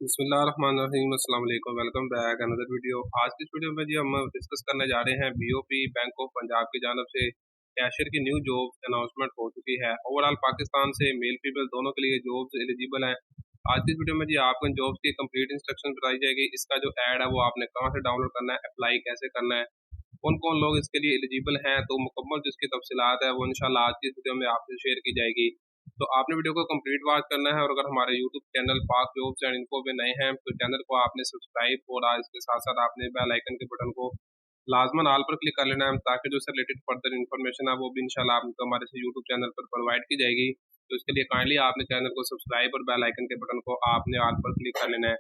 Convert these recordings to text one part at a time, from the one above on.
बिस्मिल्लाहिर्रहमानिर्रहीम, अस्सलाम वालेकुम। Welcome back another video. आज की इस वीडियो में जी हम डिस्कस करने जा रहे हैं बीओपी बैंक ऑफ पंजाब की जानब से कैशियर की न्यू जॉब अनाउंसमेंट हो चुकी है। ओवरऑल पाकिस्तान से मेल फीमेल दोनों के लिए जॉब्स एलिजिबल हैं। आज की इस वीडियो में जी आपको इन जॉब्स की कंप्लीट इंस्ट्रक्शन बताई जाएगी। इसका जो ऐड है वो आपने कहाँ से डाउनलोड करना है, अप्लाई कैसे करना है, कौन कौन लोग इसके लिए एलिजिबल हैं, तो मुकम्मल जिसकी तफसीलात है वो इंशाल्लाह आज की इस वीडियो में आपसे शेयर की जाएगी। तो आपने वीडियो को कंप्लीट वॉच करना है। और अगर हमारे यूट्यूब चैनल पाक जॉब्स एंड इनको भी नए हैं तो चैनल को आपने सब्सक्राइब और इसके साथ साथ आपने बेल आइकन के बटन को लाजमन ऑल पर क्लिक कर लेना है, ताकि जो इससे रिलेटेड फर्दर इन्फॉर्मेशन है वो भी इंशाल्लाह आपको हमारे से यूट्यूब चैनल पर प्रोवाइड की जाएगी। तो इसके लिए काइंडली आपने चैनल को सब्सक्राइब और बेल आइकन के बटन को आपने ऑल पर क्लिक कर लेना है।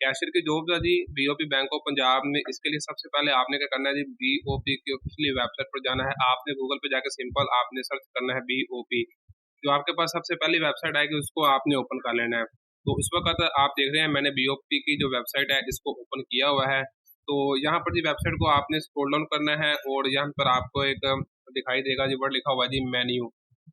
कैशियर की जॉब है जी बीओपी बैंक ऑफ पंजाब में। इसके लिए सबसे पहले आपने क्या करना है जी, बीओपी की ऑफिशियली वेबसाइट पर जाना है। आपने गूगल पे जाकर सिंपल आपने सर्च करना है बीओपी। जो आपके पास सबसे पहली वेबसाइट आएगी उसको आपने ओपन कर लेना है। तो इस वक्त आप देख रहे हैं मैंने बीओपी की जो वेबसाइट है इसको ओपन किया हुआ है। तो यहाँ पर जी वेबसाइट को आपने स्क्रॉल डाउन करना है और यहाँ पर आपको एक दिखाई देगा जी वर्ड लिखा हुआ है जी मेन्यू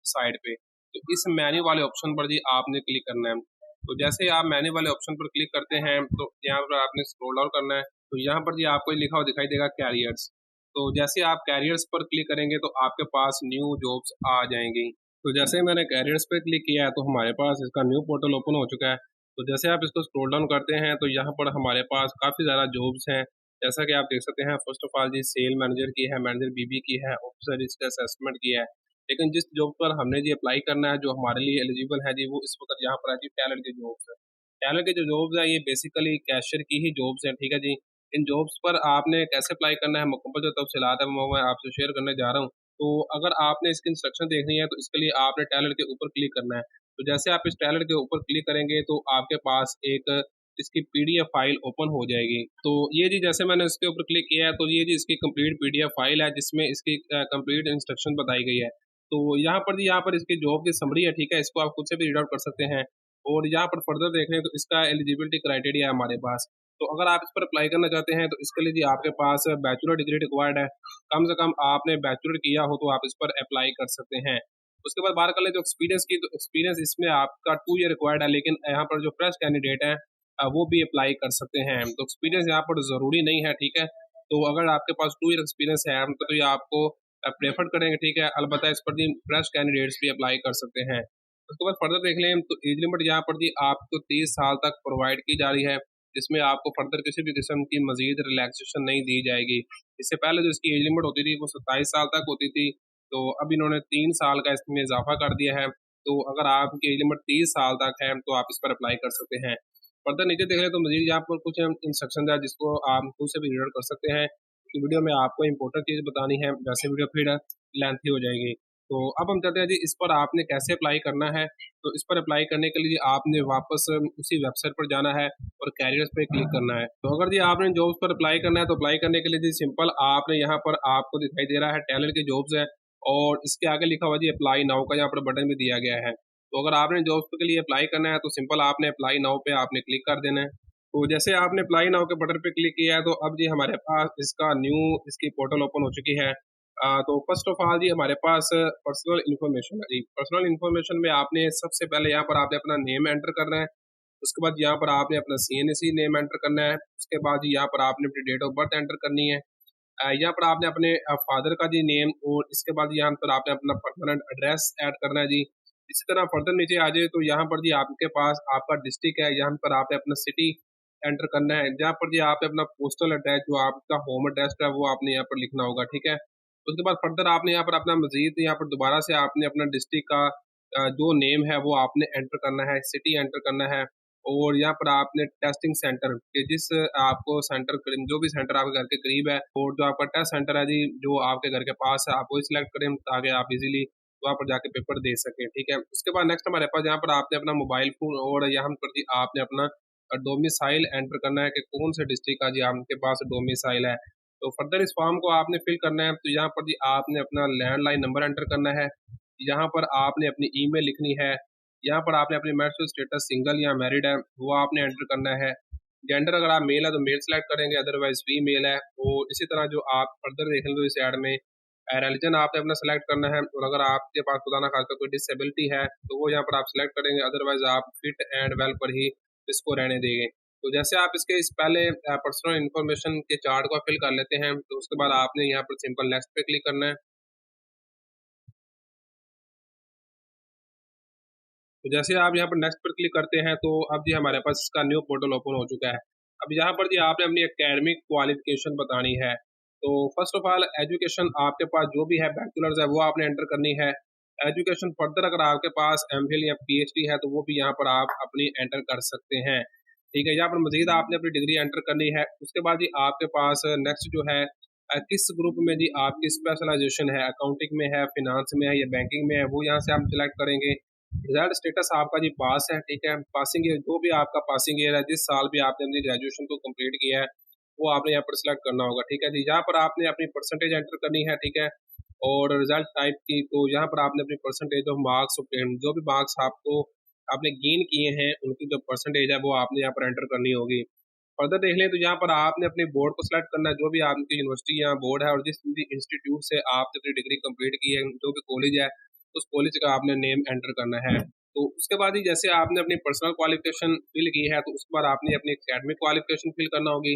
साइड पे। तो इस मेन्यू वाले ऑप्शन पर जी आपने क्लिक करना है। तो जैसे ही आप मेन्यू वाले ऑप्शन पर क्लिक करते हैं तो यहाँ पर आपने स्क्रॉल डाउन करना है। तो यहाँ पर जी आपको लिखा हुआ दिखाई देगा कैरियर्स। तो जैसे आप कैरियर्स पर क्लिक करेंगे तो आपके पास न्यू जॉब्स आ जाएंगी। तो जैसे ही मैंने कैरियर्स पे क्लिक किया है तो हमारे पास इसका न्यू पोर्टल ओपन हो चुका है। तो जैसे आप इसको स्क्रॉल डाउन करते हैं तो यहाँ पर हमारे पास काफ़ी ज़्यादा जॉब्स हैं। जैसा कि आप देख सकते हैं, first of all G cell manager की है, मैनेजर बीबी की है, ऑफिसर रिस्क असेसमेंट की है। लेकिन जिस जॉब पर हमने जी अप्लाई करना है, जो हमारे लिए एलिजिबल है जी, वो इस वक्त यहाँ पर है जी टैलेंट की जॉब्स है। टैलेंट की जो जॉब्स है ये बेसिकली कैशियर की ही जॉब्स हैं, ठीक है जी। इन जॉब्स पर आपने कैसे अप्लाई करना है, मुकम्मल जो तफसीलात है वो मैं आपसे शेयर करने जा रहा हूँ। तो अगर आपने इसकी इंस्ट्रक्शन देखनी है तो इसके लिए आपने टैलेंट के ऊपर क्लिक करना है। तो जैसे आप इस टैलेंट के ऊपर क्लिक करेंगे तो आपके पास एक इसकी पीडीएफ फाइल ओपन हो जाएगी। तो ये जी जैसे मैंने इसके ऊपर क्लिक किया है तो ये जी इसकी कंप्लीट पीडीएफ फाइल है जिसमें इसकी कंप्लीट इंस्ट्रक्शन बताई गई है। तो यहाँ पर इसकी जॉब की समरी है, ठीक है। इसको आप खुद से भी रीड आउट कर सकते हैं। और यहाँ पर फर्दर देख रहे हैं तो इसका एलिजिबिलिटी क्राइटेरिया है हमारे पास। तो अगर आप इस पर अप्लाई करना चाहते हैं तो इसके लिए जी आपके पास बैचलर डिग्री रिक्वायर्ड है। कम से कम आपने बैचलर किया हो तो आप इस पर अप्लाई कर सकते हैं। उसके बाद बात कर ले जो एक्सपीरियंस की, तो एक्सपीरियंस इसमें आपका 2 ईयर रिक्वायर्ड है। लेकिन यहाँ पर जो फ्रेश कैंडिडेट है वो भी अप्लाई कर सकते हैं। तो एक्सपीरियंस यहाँ पर ज़रूरी नहीं है, ठीक है। तो अगर आपके पास 2 ईयर एक्सपीरियंस है तो ये आपको प्रेफर करेंगे, ठीक है। अलबत्ता इस पर भी फ्रेश कैंडिडेट्स भी अप्लाई कर सकते हैं। उसके बाद फर्दर देख लें तो एज लिमिट यहाँ पर जी आपको 30 साल तक प्रोवाइड की जा रही है, जिसमें आपको फर्दर किसी भी किस्म की मजीद रिलैक्सेशन नहीं दी जाएगी। इससे पहले जो इसकी एज लिमिट होती थी वो 27 साल तक होती थी। तो अब इन्होंने 3 साल का इसमें इजाफा कर दिया है। तो अगर आपकी एज लिमिट 30 साल तक है तो आप इस पर अप्लाई कर सकते हैं। फर्दर नीचे देख रहे तो मजीद यहाँ पर कुछ इंस्ट्रक्शन है जिसको आप खुद से भी रीड कर सकते हैं। कि वीडियो में आपको इंपॉर्टेंट चीज़ बतानी है, वैसे वीडियो फिर लेंथी हो जाएगी। तो अब हम चलते हैं जी इस पर आपने कैसे अप्लाई करना है। तो इस पर अप्लाई करने के लिए आपने वापस उसी वेबसाइट पर जाना है और कैरियर्स पे क्लिक करना है। तो अगर जी आपने जॉब्स पर अप्लाई करना है तो अप्लाई करने के लिए जी सिंपल आपने यहाँ पर आपको दिखाई दे रहा है टैलेंट की जॉब्स है। और इसके आगे लिखा हुआ जी अप्लाई नाउ का यहाँ पर बटन भी दिया गया है। तो अगर आपने जॉब्स के लिए अप्लाई करना है तो सिंपल आपने अप्लाई नाउ पे आपने क्लिक कर देना है। तो जैसे आपने अप्लाई नाउ के बटन पे क्लिक किया है तो अब जी हमारे पास इसका न्यू इसकी पोर्टल ओपन हो चुकी है। तो फर्स्ट ऑफ ऑल जी हमारे पास पर्सनल इन्फॉर्मेशन है जी। पर्सनल इन्फॉर्मेशन में आपने सबसे पहले यहाँ पर आपने अपना नेम एंटर करना है। उसके बाद यहाँ पर आपने अपना सीएनसी नेम एंटर करना है। उसके बाद जी यहाँ पर आपने अपनी डेट ऑफ बर्थ एंटर करनी है। यहाँ पर आपने अपने फादर का जी नेम और इसके बाद यहाँ पर आपने अपना परमानेंट एड्रेस ऐड करना है जी। इसी तरह फर्दर नीचे आ जाए तो यहाँ पर जी आपके पास आपका डिस्ट्रिक्ट है, यहाँ पर आपने अपना सिटी एंटर करना है। जहाँ पर जी आपने अपना पोस्टल एड्रेस जो आपका होम एड्रेस है वो आपने यहाँ पर लिखना होगा, ठीक है। उसके बाद फर्दर आपने यहाँ पर अपना मजीद यहाँ पर दोबारा से आपने अपना डिस्ट्रिक्ट का जो नेम है वो आपने एंटर करना है, सिटी एंटर करना है। और यहाँ पर आपने टेस्टिंग सेंटर के जिस आपको सेंटर जो भी सेंटर आपके घर के करीब है और जो आपका टेस्ट सेंटर है जी जो आपके घर के पास है आप वही सिलेक्ट करें ताकि आप इजीली वहाँ पर जाके पेपर दे सकें, ठीक है। उसके बाद नेक्स्ट हमारे पास यहाँ पर आपने अपना मोबाइल फोन और यहाँ पर जी आपने अपना डोमिसाइल एंटर करना है कि कौन से डिस्ट्रिक्ट का जी आपके पास डोमिसाइल है। तो फर्दर इस फॉर्म को आपने फिल करना है। तो यहाँ पर जी आपने अपना लैंडलाइन नंबर एंटर करना है। यहाँ पर आपने अपनी ईमेल लिखनी है। यहाँ पर आपने अपनी मैरिटल स्टेटस सिंगल या मैरिड है वो आपने एंटर करना है। जेंडर अगर आप मेल है तो मेल सेलेक्ट करेंगे, अदरवाइज फीमेल है। और इसी तरह जो आप फर्दर देखेंगे इस ऐड में रिलीजन आपने अपना सेलेक्ट करना है। और अगर आपके पास खुदा ना खास्ता कोई डिसेबिलिटी है तो वो यहाँ पर आप सेलेक्ट करेंगे, अदरवाइज आप फिट एंड वेल पर ही इसको रहने देंगे। तो जैसे आप इसके इस पहले पर्सनल इन्फॉर्मेशन के चार्ट को फिल कर लेते हैं, तो उसके बाद आपने यहाँ पर सिंपल नेक्स्ट पे क्लिक करना है। तो जैसे आप यहाँ पर नेक्स्ट पर क्लिक करते हैं तो अब जी हमारे पास इसका न्यू पोर्टल ओपन हो चुका है। अब यहाँ पर जी आपने अपनी एकेडमिक क्वालिफिकेशन बतानी है। तो फर्स्ट ऑफ ऑल एजुकेशन आपके पास जो भी है बैचलर्स है वो आपने एंटर करनी है। एजुकेशन फर्दर अगर आपके पास एमफिल या पीएचडी है तो वो भी यहाँ पर आप अपनी एंटर कर सकते हैं। ठीक है, यहाँ पर मजीद आपने अपनी डिग्री एंटर करनी है। उसके बाद जी आपके पास नेक्स्ट जो है किस ग्रुप में जी आपकी स्पेशलाइजेशन है, अकाउंटिंग में है, फिनांस में है या बैंकिंग में है, वो यहाँ से हम सिलेक्ट करेंगे। रिजल्ट स्टेटस आपका जी पास है। ठीक है, पासिंग ईयर जो भी आपका पासिंग ईयर है, जिस साल भी आपने अपनी ग्रेजुएशन को कंप्लीट किया है वो आपने यहाँ पर सिलेक्ट करना होगा। ठीक है जी, यहाँ पर आपने अपनी परसेंटेज एंटर करनी है। ठीक है, और रिजल्ट टाइप की तो यहाँ पर आपने अपनी परसेंटेज ऑफ मार्क्स जो भी मार्क्स आपको आपने गेन किए हैं उनकी जो परसेंटेज है वो आपने यहाँ पर एंटर करनी होगी। फर्दर देख लें तो यहाँ पर आपने अपने बोर्ड को सिलेक्ट करना है, जो भी आपकी यूनिवर्सिटी या बोर्ड है और जिस भी इंस्टीट्यूट से आपने अपनी डिग्री कंप्लीट की है, जो भी कॉलेज है उस कॉलेज का आपने नेम एंटर करना है। तो उसके बाद ही जैसे आपने अपनी पर्सनल क्वालिफिकेशन फिल की है तो उसके बाद आपने अपनी एकेडमिक क्वालिफिकेशन फिल करना होगी।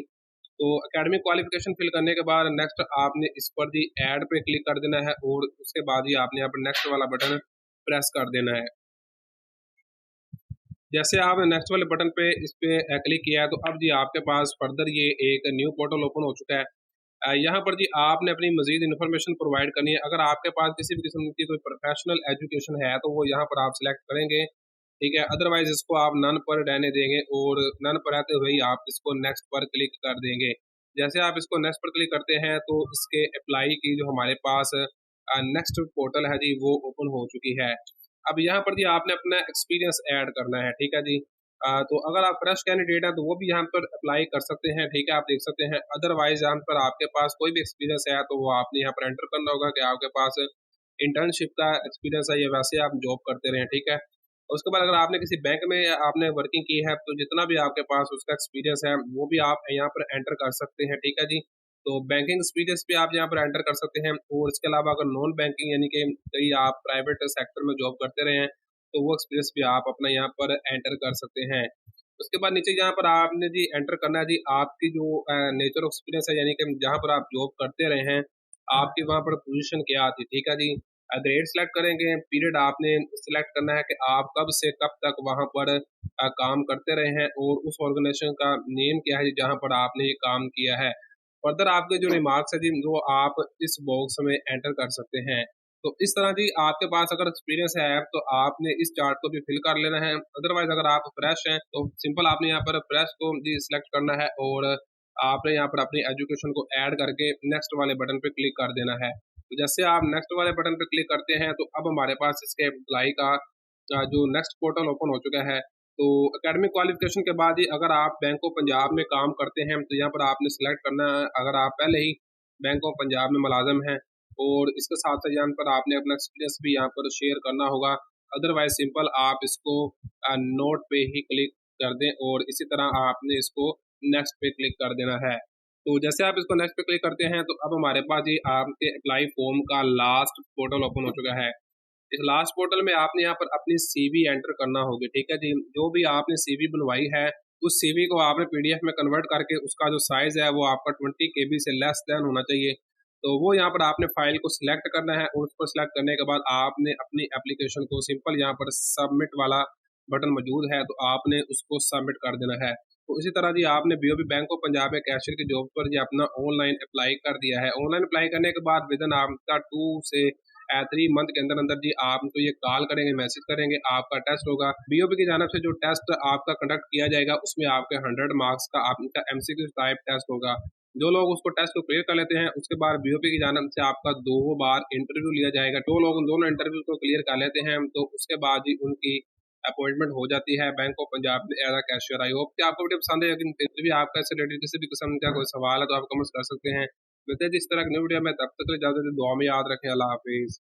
तो एकेडमिक क्वालिफिकेशन फिल करने के बाद नेक्स्ट आपने इस पर दी ऐड पे क्लिक कर देना है और उसके बाद ही आपने यहाँ पर नेक्स्ट वाला बटन प्रेस कर देना है। जैसे आपने नेक्स्ट वाले बटन पे इस पे क्लिक किया है तो अब जी आपके पास फर्दर ये एक न्यू पोर्टल ओपन हो चुका है। यहाँ पर जी आपने अपनी मजीद इन्फॉर्मेशन प्रोवाइड करनी है। अगर आपके पास किसी भी किस्म की कोई प्रोफेशनल एजुकेशन है तो वो यहाँ पर आप सिलेक्ट करेंगे। ठीक है, अदरवाइज इसको आप नन पर रहने देंगे और नन पर रहते हुए ही आप इसको नेक्स्ट पर क्लिक कर देंगे। जैसे आप इसको नेक्स्ट पर क्लिक करते हैं तो इसके अप्लाई की जो हमारे पास नेक्स्ट पोर्टल है जी वो ओपन हो चुकी है। अब यहाँ पर जी आपने अपना एक्सपीरियंस ऐड करना है। ठीक है जी, तो अगर आप फ्रेश कैंडिडेट हैं तो वो भी यहाँ पर अप्लाई कर सकते हैं। ठीक है, आप देख सकते हैं। अदरवाइज यहाँ पर आपके पास कोई भी एक्सपीरियंस है तो वो आपने यहाँ पर एंटर करना होगा कि आपके पास इंटर्नशिप का एक्सपीरियंस है या वैसे आप जॉब करते रहें। ठीक है, उसके बाद अगर आपने किसी बैंक में आपने वर्किंग की है तो जितना भी आपके पास उसका एक्सपीरियंस है वो भी आप यहाँ पर एंटर कर सकते हैं। ठीक है जी, तो बैंकिंग एक्सपीरियंस भी आप यहाँ पर एंटर कर सकते हैं और इसके अलावा अगर नॉन बैंकिंग यानी कि कहीं आप प्राइवेट सेक्टर में जॉब करते रहे हैं तो वो एक्सपीरियंस भी आप अपना यहाँ पर एंटर कर सकते हैं। उसके बाद नीचे यहाँ पर आपने जी एंटर करना है जी आपकी जो नेचर ऑफ एक्सपीरियंस है, यानी कि जहाँ पर आप जॉब करते रहे हैं आपकी वहाँ पर पोजीशन क्या आती है। ठीक है जी, ग्रेड सेलेक्ट करेंगे। पीरियड आपने सिलेक्ट करना है कि आप कब से कब तक वहाँ पर काम करते रहे हैं और उस ऑर्गेनाइजेशन का नेम क्या है जहाँ पर आपने ये काम किया है। फर्दर आपके जो रिमार्क्स है जी वो आप इस बॉक्स में एंटर कर सकते हैं। तो इस तरह जी आपके पास अगर एक्सपीरियंस है तो आपने इस चार्ट को भी फिल कर लेना है। अदरवाइज अगर आप फ्रेश हैं तो सिंपल आपने यहाँ पर फ्रेश को जी सिलेक्ट करना है और आपने यहाँ पर अपनी एजुकेशन को ऐड करके नेक्स्ट वाले बटन पे क्लिक कर देना है। तो जैसे आप नेक्स्ट वाले बटन पे क्लिक करते हैं तो अब हमारे पास इसके अप्लाई का जो नेक्स्ट पोर्टल ओपन हो चुका है। तो एकेडमिक क्वालिफिकेशन के बाद ही अगर आप बैंक ऑफ पंजाब में काम करते हैं तो यहाँ पर आपने सेलेक्ट करना है। अगर आप पहले ही बैंक ऑफ पंजाब में मुलाजिम हैं और इसके साथ साथ यहाँ पर आपने अपना एक्सपीरियंस भी यहाँ पर शेयर करना होगा। अदरवाइज सिंपल आप इसको नोट पे ही क्लिक कर दें और इसी तरह आपने इसको नेक्स्ट पे क्लिक कर देना है। तो जैसे आप इसको नेक्स्ट पे क्लिक करते हैं तो अब हमारे पास ये आपके अप्लाई फॉर्म का लास्ट पोर्टल ओपन हो चुका है। इस लास्ट पोर्टल में आपने यहाँ पर अपनी सीवी एंटर करना होगी। ठीक है जी, जो भी आपने सीवी बनवाई है उस सीवी को आपने पीडीएफ में कन्वर्ट करके उसका जो साइज है वो आपका 20 KB से लेस देन होना चाहिए। तो वो यहाँ पर आपने फाइल को सिलेक्ट करना है और उसको सिलेक्ट करने के बाद आपने अपनी एप्लीकेशन को सिंपल यहाँ पर सबमिट वाला बटन मौजूद है तो आपने उसको सबमिट कर देना है। तो इसी तरह जी आपने बीओबी बैंक ऑफ पंजाब में कैशियर की जॉब पर जी अपना ऑनलाइन अप्लाई कर दिया है। ऑनलाइन अप्लाई करने के बाद विद इन आपका 2 से 3 मंथ के अंदर अंदर जी आपको ये कॉल करेंगे, मैसेज करेंगे, आपका टेस्ट होगा। बीओबी की जानब से जो टेस्ट आपका कंडक्ट किया जाएगा उसमें आपके 100 मार्क्स का आपका एमसीक्यू टाइप टेस्ट होगा। जो लोग उसको टेस्ट को क्लियर कर लेते हैं उसके बाद बीओपी की जानब से आपका 2 बार इंटरव्यू लिया जाएगा। दो लोग उन दोनों इंटरव्यू को क्लियर कर लेते हैं तो उसके बाद ही उनकी अपॉइंटमेंट हो जाती है बैंक ऑफ पंजाब में as a cashier. I hope कि आपको वीडियो पसंद है, लेकिन फिर भी आपका इससे रिलेटेड किसी भी किस्म का कोई सवाल है तो आप कमेंट्स कर सकते हैं। मिलते हैं जिस तरह की न्यू वीडियो में, तब तक इजाजत, दुआ में याद रखें। अल्लाह हाफिज़।